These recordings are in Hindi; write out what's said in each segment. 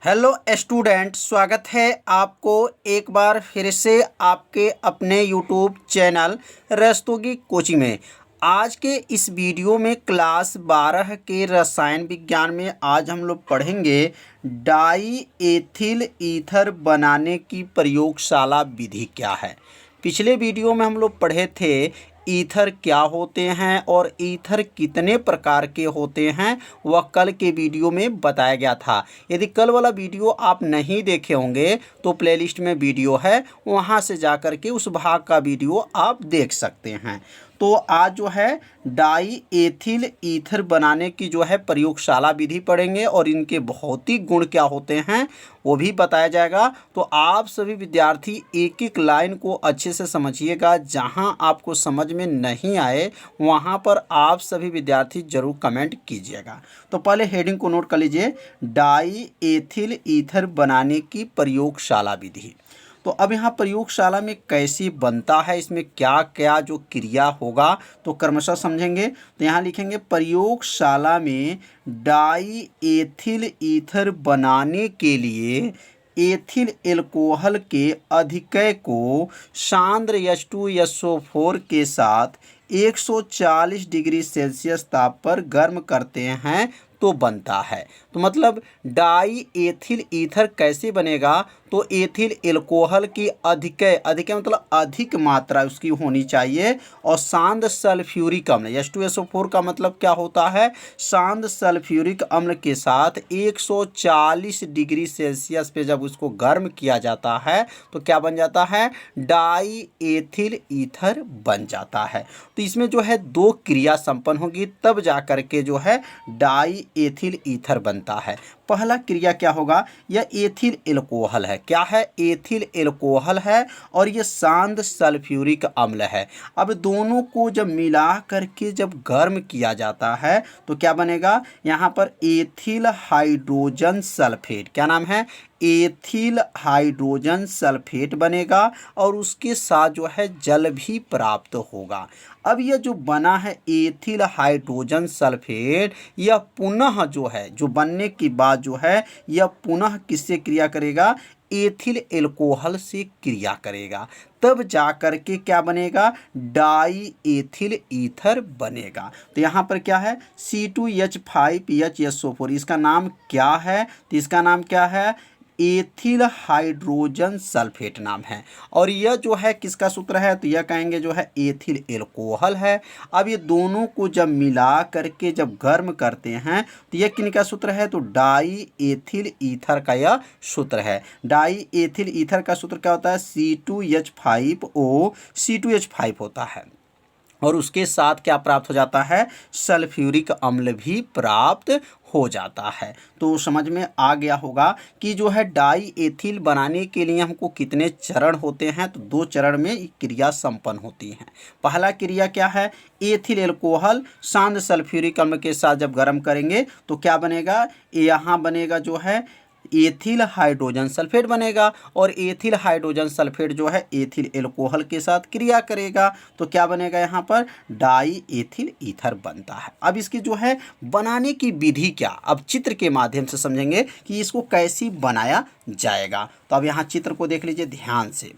हेलो स्टूडेंट, स्वागत है आपको एक बार फिर से आपके अपने यूट्यूब चैनल रस्तोगी कोचिंग में। आज के इस वीडियो में क्लास 12 के रसायन विज्ञान में आज हम लोग पढ़ेंगे डाई एथिल ईथर बनाने की प्रयोगशाला विधि क्या है। पिछले वीडियो में हम लोग पढ़े थे ईथर क्या होते हैं और ईथर कितने प्रकार के होते हैं, वह कल के वीडियो में बताया गया था। यदि कल वाला वीडियो आप नहीं देखे होंगे तो प्लेलिस्ट में वीडियो है, वहां से जाकर के उस भाग का वीडियो आप देख सकते हैं। तो आज जो है डाई एथिल ईथर बनाने की जो है प्रयोगशाला विधि पढ़ेंगे और इनके भौतिक गुण क्या होते हैं वो भी बताया जाएगा। तो आप सभी विद्यार्थी एक एक लाइन को अच्छे से समझिएगा। जहां आपको समझ में नहीं आए वहां पर आप सभी विद्यार्थी जरूर कमेंट कीजिएगा। तो पहले हेडिंग को नोट कर लीजिए, डाई एथिल ईथर बनाने की प्रयोगशाला विधि। तो अब यहाँ प्रयोगशाला में कैसे बनता है, इसमें क्या क्या जो क्रिया होगा तो क्रमशः समझेंगे। तो यहाँ लिखेंगे प्रयोगशाला में डाई एथिल ईथर बनाने के लिए एथिल एल्कोहल के अधिकय को सांद्र H2SO4 के साथ 140 डिग्री सेल्सियस ताप पर गर्म करते हैं तो बनता है। तो मतलब डाई एथिल ईथर कैसे बनेगा, तो एथिल एल्कोहल की अधिकय मतलब अधिक मात्रा उसकी होनी चाहिए और सांद्र सल्फ्यूरिक अम्ल H2SO4 का मतलब क्या होता है, सांद्र सल्फ्यूरिक अम्ल के साथ 140 डिग्री सेल्सियस पे जब उसको गर्म किया जाता है तो क्या बन जाता है, डाई एथिल ईथर बन जाता है। तो इसमें जो है दो क्रिया संपन्न होगी तब जा कर के जो है डाई एथिल ईथर बनता है। पहला क्रिया क्या होगा, यह एथिल एल्कोहल है। क्या है, एथिल एल्कोहल है और ये सांद्र सल्फ्यूरिक अम्ल है। अब दोनों को जब मिला करके जब गर्म किया जाता है तो क्या बनेगा, यहाँ पर एथिल हाइड्रोजन सल्फेट, क्या नाम है, एथिल हाइड्रोजन सल्फेट बनेगा और उसके साथ जो है जल भी प्राप्त होगा। अब यह जो बना है एथिल हाइड्रोजन सल्फेट, यह पुनः जो है जो बनने के बाद जो है यह पुनः किससे क्रिया करेगा, एथिल एल्कोहल से क्रिया करेगा। तब जा कर के क्या बनेगा, डाई एथिल ईथर बनेगा। तो यहाँ पर क्या है, C2H5HSO4, इसका नाम क्या है, तो इसका नाम क्या है, एथिल हाइड्रोजन सल्फेट नाम है। और यह जो है किसका सूत्र है, तो यह कहेंगे जो है एथिल एल्कोहल है। अब ये दोनों को जब मिला करके जब गर्म करते हैं तो यह किनका सूत्र है, तो डाई एथिल ईथर का यह सूत्र है। डाई एथिल ईथर का सूत्र क्या होता है, C2H5O C2H5 होता है और उसके साथ क्या प्राप्त हो जाता है, सल्फ्यूरिक अम्ल भी प्राप्त हो जाता है। तो समझ में आ गया होगा कि जो है डाई एथिल बनाने के लिए हमको कितने चरण होते हैं। तो दो चरण में क्रिया संपन्न होती है। पहला क्रिया क्या है, एथिल एल्कोहल सांद्र सल्फ्यूरिक अम्ल के साथ जब गर्म करेंगे तो क्या बनेगा, यहाँ बनेगा जो है एथिल हाइड्रोजन सल्फेट बनेगा और एथिल हाइड्रोजन सल्फेट जो है एथिल एल्कोहल के साथ क्रिया करेगा तो क्या बनेगा, यहाँ पर डाई एथिल ईथर बनता है। अब इसकी जो है बनाने की विधि क्या, अब चित्र के माध्यम से समझेंगे कि इसको कैसे बनाया जाएगा। तो अब यहाँ चित्र को देख लीजिए ध्यान से।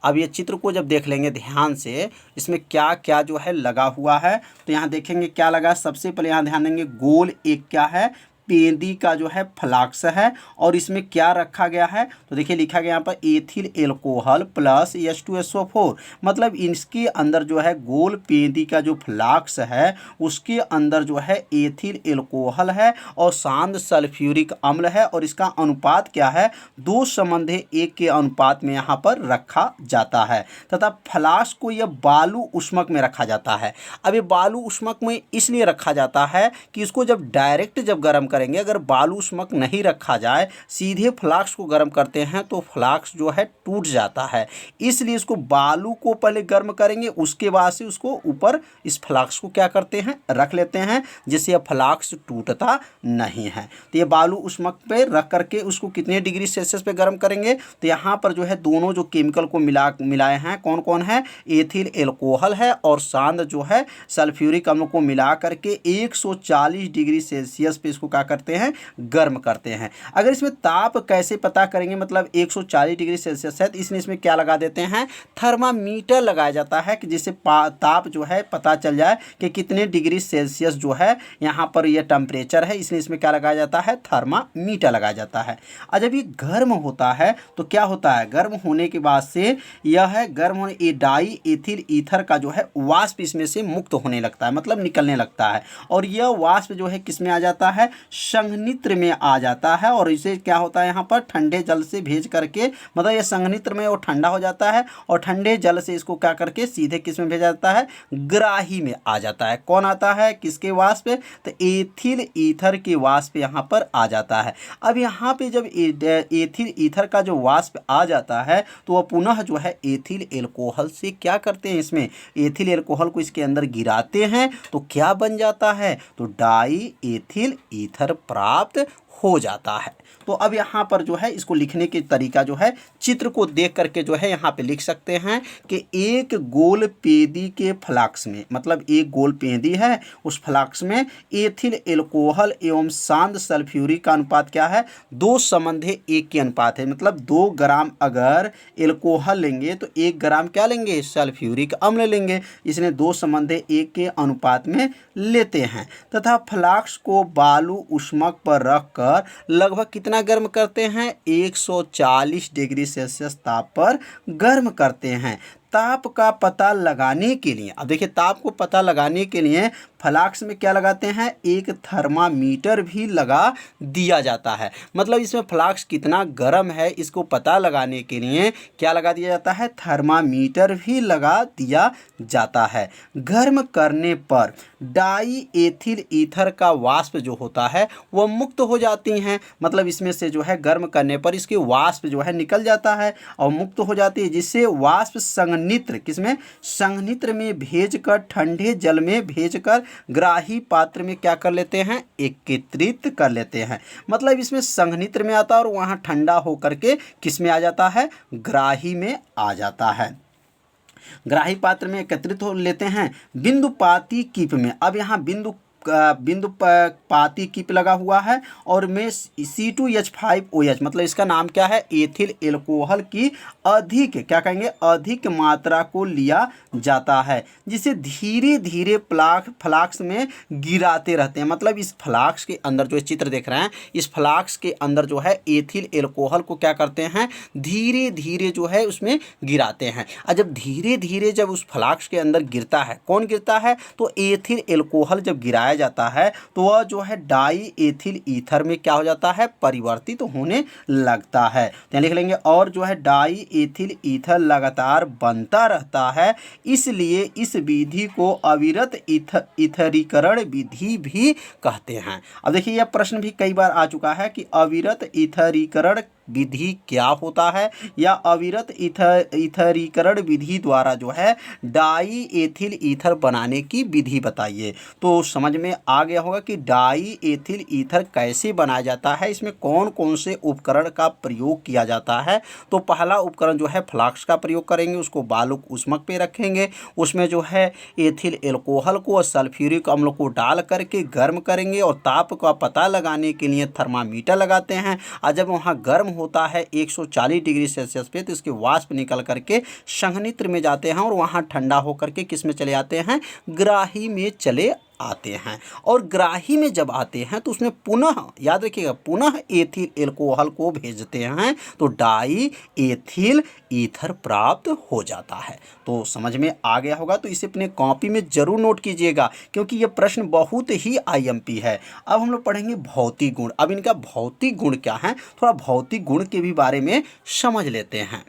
अब ये चित्र को जब देख लेंगे ध्यान से, इसमें क्या क्या जो है लगा हुआ है, तो यहाँ देखेंगे क्या लगा। सबसे पहले यहाँ ध्यान देंगे, गोल एक क्या है, पेंदी का जो है फ्लाक्स है और इसमें क्या रखा गया है, तो देखिए लिखा गया यहाँ पर एथिल एल्कोहल प्लस H2SO4, मतलब इसके अंदर जो है गोल पेंदी का जो फ्लाक्स है उसके अंदर जो है एथिल एल्कोहल है और सांद्र सल्फ्यूरिक अम्ल है और इसका अनुपात क्या है, 2:1 के अनुपात में यहाँ पर रखा जाता है तथा फ्लास्क को यह बालू उष्मक में रखा जाता है। अब ये बालू उष्मक में इसलिए रखा जाता है कि इसको जब डायरेक्ट जब गर्म करेंगे, अगर बालू उष्मक नहीं रखा जाए, सीधे फ्लास्क को गर्म करते हैं तो फ्लास्क जो है टूट जाता है। इसलिए इसको बालू को पहले गर्म करेंगे, उसके बाद से उसको ऊपर इस फ्लास्क को क्या करते हैं, रख लेते हैं, जिससे यह फ्लास्क टूटता नहीं है। तो ये बालू उष्मक पे रख करके उसको कितने डिग्री सेल्सियस पे गर्म करेंगे, तो यहाँ पर जो है दोनों जो केमिकल को मिलाए हैं कौन कौन है, एथिल एल्कोहल है और सांद्र जो है सल्फ्यूरिक अम्ल को मिला करके 140 डिग्री सेल्सियस पे इसको क्या क्या करते हैं, गर्म करते हैं। अगर इसमें ताप कैसे पता करेंगे, मतलब 140 डिग्री सेल्सियस है तो इसमें क्या लगा देते हैं, थर्मामीटर लगाया जाता है कि जिससे ताप जो है पता चल जाए कि कितने डिग्री सेल्सियस जो है यहाँ पर ये टेम्परेचर है, इसलिए इसमें क्या लगाया जाता है, थर्मामीटर लगाया जाता है। और जब ये गर्म होता है तो क्या होता है, गर्म होने के बाद से यह है गर्म होने ये डाई एथिल ईथर का जो है वाष्प इसमें से मुक्त होने लगता है, मतलब निकलने लगता है। और यह वाष्प जो है किस में आ जाता है, संघनित्र में आ जाता है। और इसे क्या होता है, यहाँ पर ठंडे जल से भेज करके, मतलब ये संघनित्र में वो ठंडा हो जाता है और ठंडे जल से इसको क्या करके सीधे किस में भेजा जाता है, ग्राही में आ जाता है। कौन आता है, किसके वाष्प, तो एथिल ईथर के वाष्प यहाँ पर आ जाता है। अब यहाँ पे जब एथिल ईथर का जो वाष्प आ जाता है तो वह पुनः जो है एथिल एल्कोहल से क्या करते हैं, इसमें एथिल एल्कोहल को इसके अंदर गिराते हैं तो क्या बन जाता है, तो डाई एथिल ईथर प्राप्त हो जाता है। तो अब यहाँ पर जो है इसको लिखने के तरीका जो है चित्र को देख करके जो है यहाँ पे लिख सकते हैं कि एक गोल पेदी के फ्लाक्स में, मतलब एक गोल पेदी है उस फ्लाक्स में एथिल एल्कोहल एवं शांत सल्फ्यूरिक का अनुपात क्या है, 2:1 के अनुपात है। मतलब 2 ग्राम अगर एल्कोहल लेंगे तो 1 ग्राम क्या लेंगे, सल्फ्यूरिक अम्ल लेंगे, इसलिए 2:1 के अनुपात में लेते हैं। तथा फ्लाक्स को बालू उष्मक पर रखकर लगभग कितना गर्म करते हैं, 140 डिग्री सेल्सियस ताप पर गर्म करते हैं। ताप का पता लगाने के लिए, अब देखिए ताप को पता लगाने के लिए फ्लास्क में क्या लगाते हैं, एक थर्मामीटर भी लगा दिया जाता है। मतलब इसमें फ्लास्क कितना गर्म है इसको पता लगाने के लिए क्या लगा दिया जाता है, थर्मामीटर भी लगा दिया जाता है। गर्म करने पर डाई एथिल ईथर का वाष्प जो होता है वह मुक्त हो जाती हैं। मतलब इसमें से जो है गर्म करने पर इसके वाष्प जो है निकल जाता है और मुक्त हो जाती है, जिससे वाष्प संघनित्र किसमें, संघनित्र में भेजकर ठंडे जल में भेजकर ग्राही पात्र में क्या कर लेते हैं, एकत्रित कर लेते हैं। मतलब इसमें संघनित्र में आता है और वहाँ ठंडा होकर के किस में आ जाता है, ग्राही में आ जाता है। ग्राही पात्र में एकत्रित हो लेते हैं। बिंदुपाती कीप में, अब यहाँ बिंदुपाती कीप लगा हुआ है और में C2H5OH, मतलब इसका नाम क्या है, एथिल एल्कोहल की अधिक क्या कहेंगे, अधिक मात्रा को लिया जाता है, जिसे धीरे धीरे फ्लास्क में गिराते रहते हैं। मतलब इस फ्लास्क के अंदर जो चित्र देख रहे हैं, इस फ्लास्क के अंदर जो है एथिल एल्कोहल को क्या करते हैं, धीरे धीरे जो है उसमें गिराते हैं। और जब धीरे धीरे जब उस फ्लास्क के अंदर गिरता है, कौन गिरता है, तो एथिल एल्कोहल जब गिराया जाता है तो वह जो है डाई एथिल ईथर में क्या हो जाता है, परिवर्तित तो होने लगता है। तो लिख लेंगे, और जो है डाई एथिल ईथर लगातार बनता रहता है, इसलिए इस विधि को अविरत ईथरीकरण विधि भी कहते हैं। अब देखिए यह प्रश्न भी कई बार आ चुका है कि अविरत ईथरीकरण विधि क्या होता है, या अविरत ईथरीकरण विधि द्वारा जो है डाई एथिल ईथर बनाने की विधि बताइए। तो समझ में आ गया होगा कि डाई एथिल ईथर कैसे बनाया जाता है, इसमें कौन कौन से उपकरण का प्रयोग किया जाता है। तो पहला उपकरण जो है फ्लास्क का प्रयोग करेंगे, उसको बालू उष्मक पे रखेंगे, उसमें जो है एथिल एल्कोहल को और सल्फ्यूरिक अम्ल को डाल करके गर्म करेंगे और ताप का पता लगाने के लिए थर्मामीटर लगाते हैं। और जब वहाँ गर्म होता है 140 डिग्री सेल्सियस पे तो इसके वाष्प निकल करके संघनित्र में जाते हैं और वहाँ ठंडा होकर के किस में चले आते हैं, ग्राही में चले आते हैं। और ग्राही में जब आते हैं तो उसमें पुनः याद रखिएगा, पुनः एथिल एल्कोहल को भेजते हैं तो डाई एथिल ईथर प्राप्त हो जाता है। तो समझ में आ गया होगा, तो इसे अपने कॉपी में जरूर नोट कीजिएगा क्योंकि ये प्रश्न बहुत ही IMP है। अब हम लोग पढ़ेंगे भौतिक गुण। अब इनका भौतिक गुण क्या है, थोड़ा भौतिक गुण के भी बारे में समझ लेते हैं।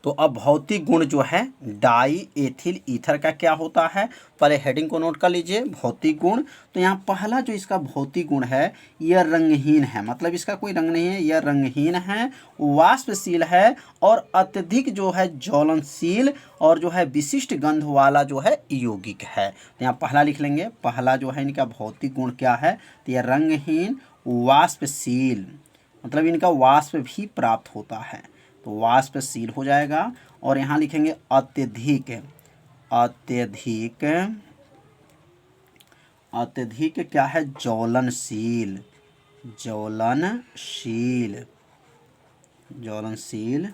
तो अब भौतिक गुण जो है डाई एथिल ईथर का क्या होता है, पहले हेडिंग को नोट कर लीजिए, भौतिक गुण। तो यहाँ पहला जो इसका भौतिक गुण है यह रंगहीन है, मतलब इसका कोई रंग नहीं है, यह रंगहीन है, वाष्पशील है और अत्यधिक जो है ज्वलनशील और जो है विशिष्ट गंध वाला जो है यौगिक है। तो यहाँ पहला लिख लेंगे, पहला जो है इनका भौतिक गुण क्या है, तो यह रंगहीन वाष्पशील, मतलब इनका वाष्प भी प्राप्त होता है तो वाष्पशील हो जाएगा। और यहाँ लिखेंगे अत्यधिक, अत्यधिक क्या है, ज्वलनशील, ज्वलनशील, ज्वलनशील।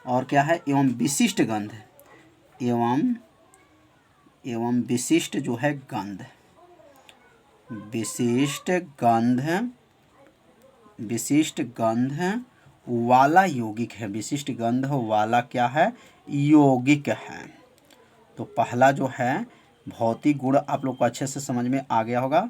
और क्या है, एवं विशिष्ट गंध, एवं विशिष्ट जो है गंध, विशिष्ट गंध वाला यौगिक है। विशिष्ट गंध वाला क्या है, यौगिक है। तो पहला जो है भौतिक गुण आप लोग को अच्छे से समझ में आ गया होगा।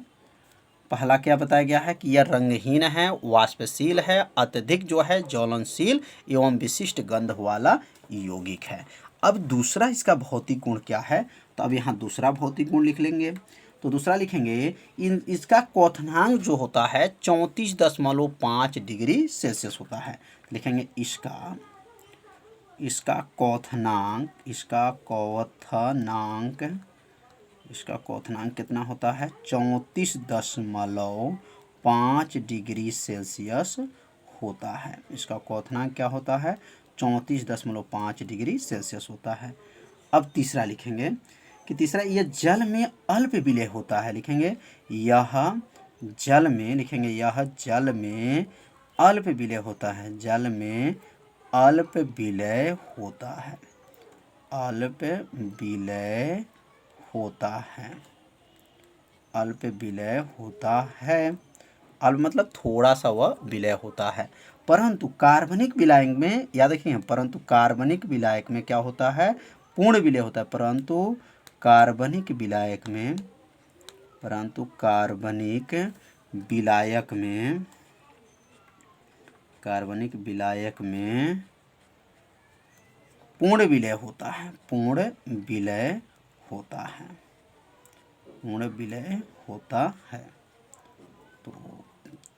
पहला क्या बताया गया है कि यह रंगहीन है, वाष्पशील है, अत्यधिक जो है ज्वलनशील एवं विशिष्ट गंध वाला यौगिक है। अब दूसरा इसका भौतिक गुण क्या है, तो अब यहाँ दूसरा भौतिक गुण लिख लेंगे। तो दूसरा लिखेंगे इसका क्वथनांक जो होता है 34.5 डिग्री सेल्सियस होता है। लिखेंगे इसका क्वथनांक कितना होता है, 34.5 डिग्री सेल्सियस होता है। इसका क्वथनांक क्या होता है, 34.5 डिग्री सेल्सियस होता है। अब तीसरा लिखेंगे कि तीसरा यह जल में अल्प विलय होता है। लिखेंगे यह जल में अल्प विलय होता है, जल में अल्प विलय होता है, अल्प विलय होता है। अल्प मतलब थोड़ा सा वह विलय होता है। परंतु कार्बनिक विलायक में याद रखिए, परंतु कार्बनिक विलायक में क्या होता है, पूर्ण विलय होता है। परंतु कार्बनिक विलायक में पूर्ण विलय होता है, पूर्ण विलय होता है। तो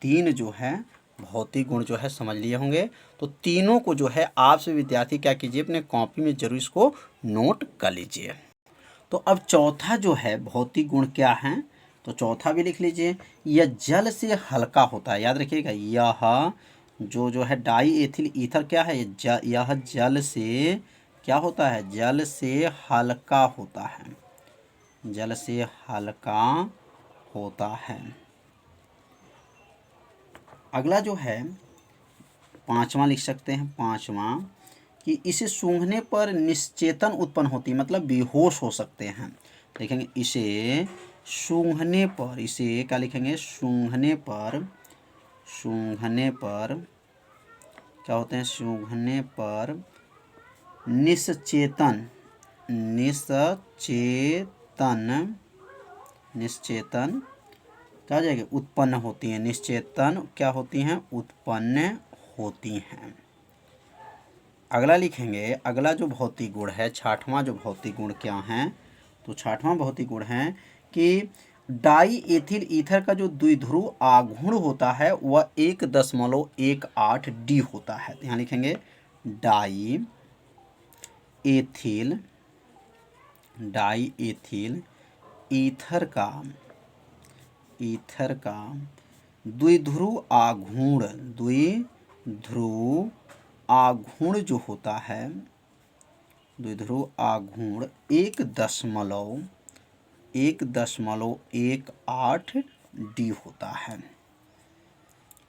तीन जो है भौतिक गुण जो है समझ लिए होंगे। तो तीनों को जो है आपसे विद्यार्थी क्या कीजिए, अपने कॉपी में जरूर इसको नोट कर लीजिए। तो अब चौथा जो है भौतिक गुण क्या है, तो चौथा भी लिख लीजिए। यह जल से हल्का होता है। याद रखिएगा, यह जो है डाई एथिल ईथर क्या है, यह जल से क्या होता है, जल से हल्का होता है, जल से हल्का होता है। अगला जो है पांचवा लिख सकते हैं, पांचवा कि इसे सूंघने पर निश्चेतन उत्पन्न होती है, मतलब बेहोश हो सकते हैं। देखेंगे इसे सूंघने पर, इसे क्या लिखेंगे, सूंघने पर क्या होते हैं, सूंघने पर निश्चेतन क्या हो जाएगा, उत्पन्न होती हैं। निश्चेतन क्या होती हैं, उत्पन्न होती हैं। अगला लिखेंगे, अगला जो भौतिक गुण है, छठवां जो भौतिक गुण क्या है, तो छठवां भौतिक गुण है कि डाई एथिल ईथर का जो द्विध्रुव आघूर्ण होता है वह 1.18 डी होता है। यहाँ लिखेंगे डाई एथिल ईथर का द्विध्रुव आघूर्ण जो होता है, द्विध्रुव आघूर्ण 1.18 डी होता है।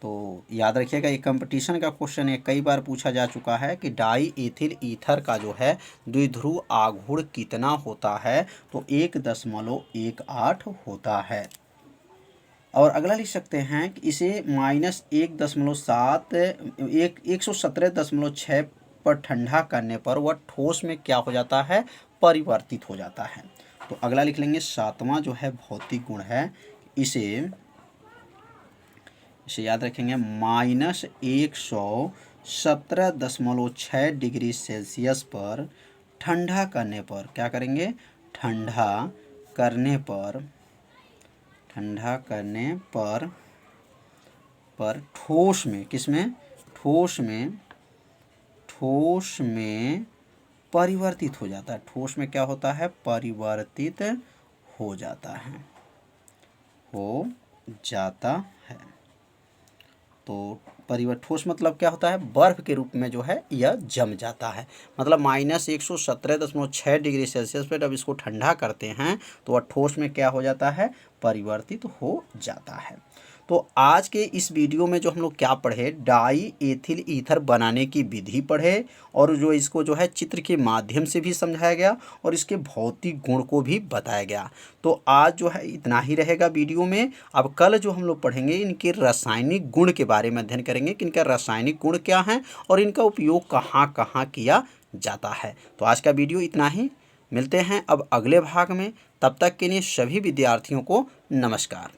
तो याद रखिएगा, ये कंपटीशन का क्वेश्चन है, कई बार पूछा जा चुका है कि डाई एथिल ईथर का जो है द्विध्रुव आघूर्ण कितना होता है, तो 1.18 होता है। और अगला लिख सकते हैं कि इसे -117.6 पर ठंडा करने पर वह ठोस में क्या हो जाता है, परिवर्तित हो जाता है। तो अगला लिख लेंगे, सातवां जो है भौतिक गुण है, इसे याद रखेंगे, -117.6 डिग्री सेल्सियस पर ठंडा करने पर क्या करेंगे, ठंडा करने पर ठोस में, किसमें, ठोस में परिवर्तित हो जाता है। ठोस में क्या होता है, परिवर्तित हो जाता है। तो ठोस मतलब क्या होता है, बर्फ के रूप में जो है यह जम जाता है। मतलब -117.6 डिग्री सेल्सियस पर जब इसको ठंडा करते हैं तो वह ठोस में क्या हो जाता है, परिवर्तित हो जाता है। तो आज के इस वीडियो में जो हम लोग क्या पढ़े, डाई एथिल ईथर बनाने की विधि पढ़े और जो इसको जो है चित्र के माध्यम से भी समझाया गया और इसके भौतिक गुण को भी बताया गया। तो आज जो है इतना ही रहेगा वीडियो में। अब कल जो हम लोग पढ़ेंगे इनके रासायनिक गुण के बारे में अध्ययन करेंगे कि इनका रासायनिक गुण क्या है और इनका उपयोग कहाँ कहाँ किया जाता है। तो आज का वीडियो इतना ही, मिलते हैं अब अगले भाग में। तब तक के लिए सभी विद्यार्थियों को नमस्कार।